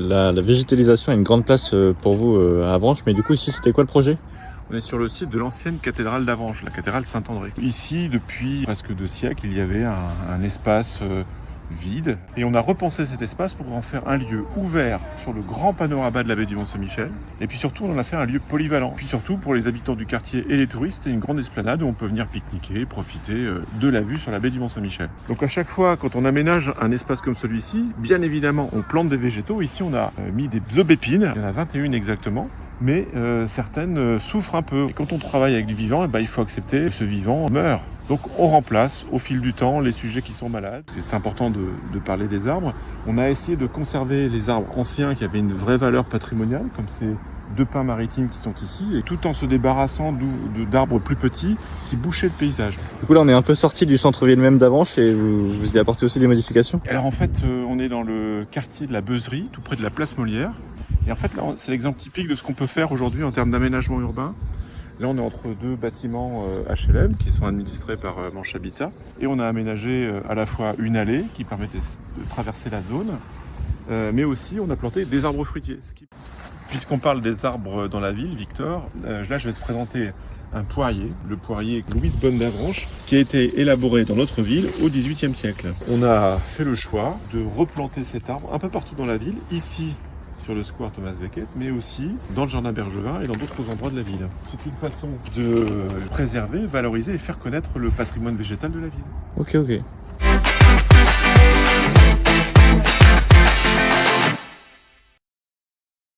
la végétalisation a une grande place pour vous à Avranches, mais du coup ici c'était quoi le projet? On est sur le site de l'ancienne cathédrale d'Avranches, la cathédrale Saint-André. Ici, depuis presque 2 siècles, il y avait un espace vide. Et on a repensé cet espace pour en faire un lieu ouvert sur le grand panorama de la baie du Mont-Saint-Michel. Et puis surtout, on en a fait un lieu polyvalent. Puis surtout, pour les habitants du quartier et les touristes, une grande esplanade où on peut venir pique-niquer, profiter de la vue sur la baie du Mont-Saint-Michel. Donc à chaque fois, quand on aménage un espace comme celui-ci, bien évidemment, on plante des végétaux. Ici, on a mis des aubépines. Il y en a 21 exactement. Mais certaines souffrent un peu. Et quand on travaille avec du vivant, il faut accepter que ce vivant meurt. Donc on remplace au fil du temps les sujets qui sont malades. C'est important de parler des arbres. On a essayé de conserver les arbres anciens qui avaient une vraie valeur patrimoniale, comme ces 2 pins maritimes qui sont ici, et tout en se débarrassant d'arbres plus petits qui bouchaient le paysage. Du coup là on est un peu sorti du centre-ville même d'Avranches et vous y apportez aussi des modifications? Alors en fait, on est dans le quartier de la Beuzerie, tout près de la place Molière. Et en fait, là, c'est l'exemple typique de ce qu'on peut faire aujourd'hui en termes d'aménagement urbain. Là, on est entre 2 bâtiments HLM qui sont administrés par Manche Habitat. Et on a aménagé à la fois une allée qui permettait de traverser la zone, mais aussi on a planté des arbres fruitiers. Puisqu'on parle des arbres dans la ville, Victor, là, je vais te présenter un poirier, le poirier Louise Bonne d'Avranches, qui a été élaboré dans notre ville au XVIIIe siècle. On a fait le choix de replanter cet arbre un peu partout dans la ville, ici sur le square Thomas Becket, mais aussi dans le jardin Bergevin et dans d'autres endroits de la ville. C'est une façon de préserver, valoriser et faire connaître le patrimoine végétal de la ville. Ok.